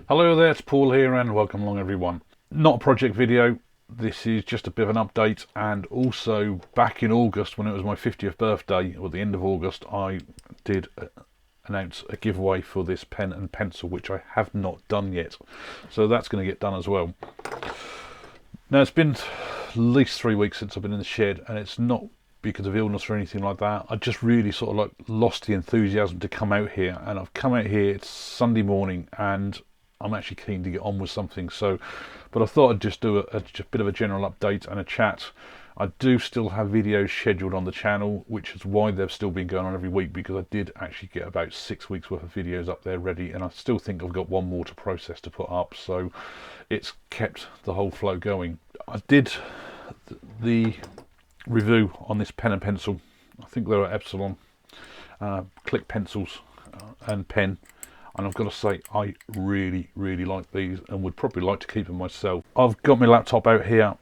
Hello there, it's Paul here and welcome along everyone. Not a project video, this is just a bit of an update, and also back in August when it was my 50th birthday, or the end of August, I did announce a giveaway for this pen and pencil which I have not done yet. So that's going to get done as well. Now it's been at least 3 weeks since I've been in the shed, and it's not because of illness or anything like that. I just really sort of like lost the enthusiasm to come out here, and I've come out here, it's Sunday morning and I'm actually keen to get on with something. But I thought I'd just do a bit of a general update and a chat. I do still have videos scheduled on the channel, which is why they've still been going on every week, because I did actually get about 6 weeks worth of videos up there ready, and I still think I've got one more to process to put up, so it's kept the whole flow going. I did the review on this pen and pencil. I think they're Epsilon click pencils and pen. And I've got to say, I really like these and would probably like to keep them myself. I've got my laptop out here,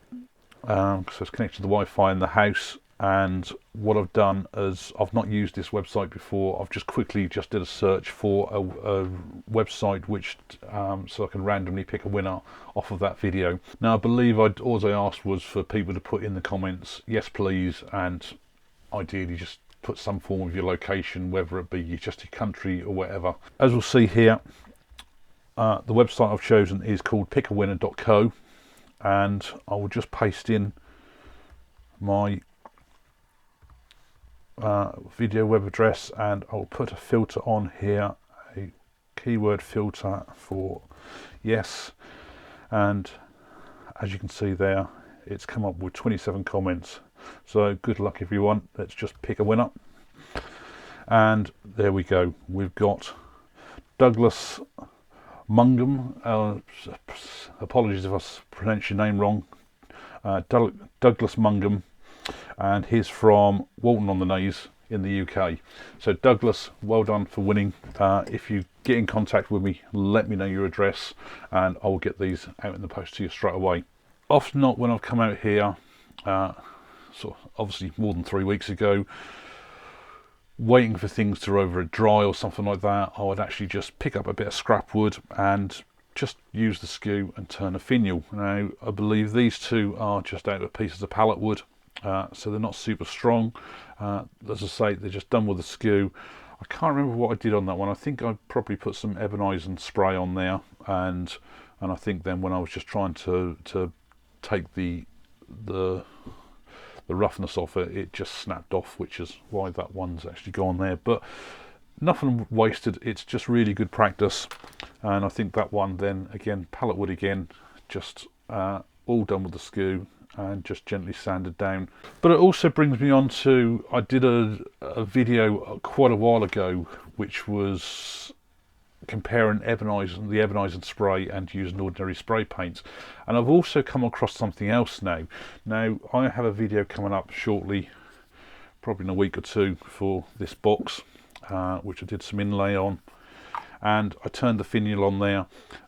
so it's connected to the Wi-Fi in the house. And what I've done is, I've not used this website before. I've just quickly did a search for a website which, so I can randomly pick a winner off of that video. Now I believe all I asked was for people to put in the comments, yes please, and ideally just put some form of your location, whether it be just your country or whatever. As we'll see here, the website I've chosen is called pickawinner.co, and I will just paste in my video web address, and I'll put a filter on here, a keyword filter for yes, and as you can see there, it's come up with 27 comments. So good luck everyone, let's just pick a winner. And there we go, we've got Douglas Mungum, apologies if I pronounce your name wrong, Douglas Mungum, and he's from Walton on the Naze in the UK. So Douglas, well done for winning. If you get in contact with me, let me know your address and I will get these out in the post to you straight away. Often not when I've come out here, so obviously more than 3 weeks ago, waiting for things to over dry or something like that, I would actually just pick up a bit of scrap wood and just use the skew and turn a finial. Now I believe these two are just out of pieces of pallet wood, so they're not super strong. As I say, they're just done with the skew. I can't remember what I did on that one. I think I probably put some ebonizing spray on there, and I think then when I was just trying to take the roughness off it, it just snapped off, which is why that one's actually gone there. But nothing wasted, it's just really good practice. And I think that one then, again, pallet wood again, just all done with the skew and just gently sanded down. But it also brings me on to, I did a video quite a while ago which was comparing the ebonizing spray and using ordinary spray paints, and I've also come across something else now. I have a video coming up shortly, probably in a week or two, for this box, which I did some inlay on, and I turned the finial on there,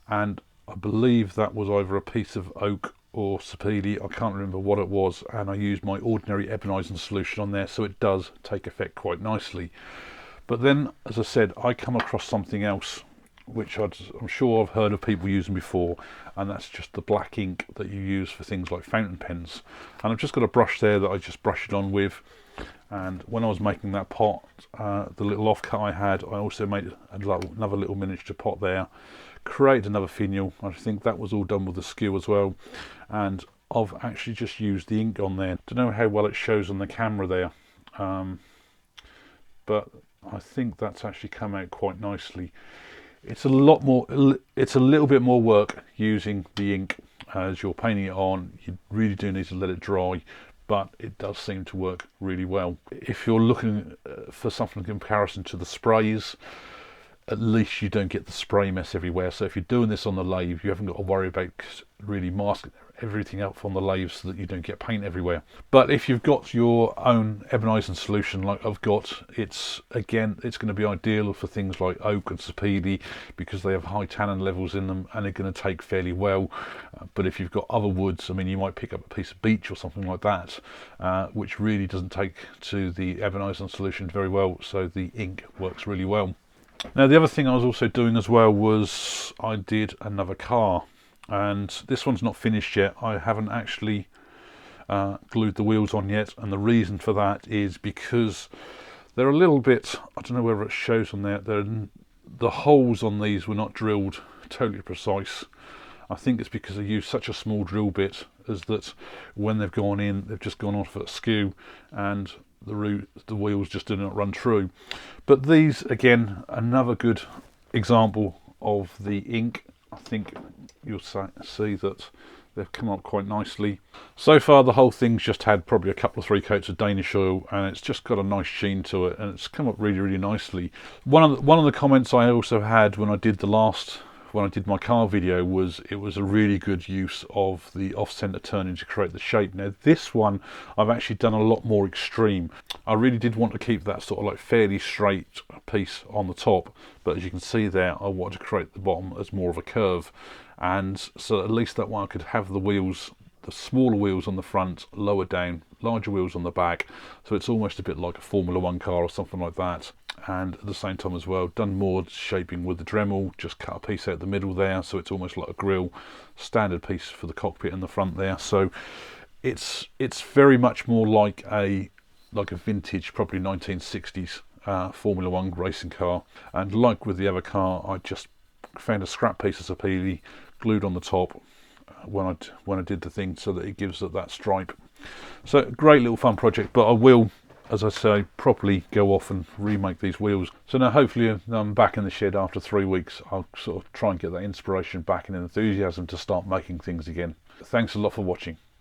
and I believe that was either a piece of oak or sapele, I can't remember what it was, and I used my ordinary ebonizing solution on there, so it does take effect quite nicely. But then, as I said, I come across something else which I'm sure I've heard of people using before, and that's just the black ink that you use for things like fountain pens. And I've just got a brush there that I just brush it on with, and when I was making that pot, the little offcut I had, I also made another little miniature pot there, created another finial. I think that was all done with the skew as well, and I've actually just used the ink on there. Don't know how well it shows on the camera there, but I think that's actually come out quite nicely. It's a little bit more work using the ink as you're painting it on. You really do need to let it dry, but it does seem to work really well. If you're looking for something in comparison to the sprays, at least you don't get the spray mess everywhere. So if you're doing this on the lathe, you haven't got to worry about really masking everything up on the lathe so that you don't get paint everywhere. But if you've got your own ebonizing solution like I've got, it's going to be ideal for things like oak and sapele, because they have high tannin levels in them and they're going to take fairly well. But if you've got other woods, I mean, you might pick up a piece of beech or something like that, which really doesn't take to the ebonizing solution very well, so the ink works really well. Now the other thing I was also doing as well was I did another car, and this one's not finished yet. I haven't actually glued the wheels on yet, and the reason for that is because they're a little bit, I don't know whether it shows on there, the holes on these were not drilled totally precise. I think it's because they used such a small drill bit as that when they've gone in, they've just gone off at skew, and the wheels just did not run true. But these, again, another good example of the ink. I think you'll see that they've come up quite nicely. So far the whole thing's just had probably a couple of 3 coats of Danish oil, and it's just got a nice sheen to it, and it's come up really nicely. One of the comments I also had when I did my car video was it was a really good use of the off-center turning to create the shape. Now this one I've actually done a lot more extreme. I really did want to keep that sort of like fairly straight piece on the top, but as you can see there, I wanted to create the bottom as more of a curve, and so at least that one I could have the wheels, the smaller wheels on the front, lower down, larger wheels on the back, so it's almost a bit like a Formula 1 car or something like that. And at the same time as well, done more shaping with the Dremel, just cut a piece out the middle there, so it's almost like a grille, standard piece for the cockpit in the front there. So it's very much more like a vintage, probably 1960s Formula 1 racing car. And like with the other car, I just found a scrap piece of sapele, glued on the top when I did the thing, so that it gives it that stripe. So great little fun project, but I will, as I say, properly go off and remake these wheels. So now hopefully I'm back in the shed after 3 weeks. I'll sort of try and get that inspiration back and enthusiasm to start making things again. Thanks a lot for watching.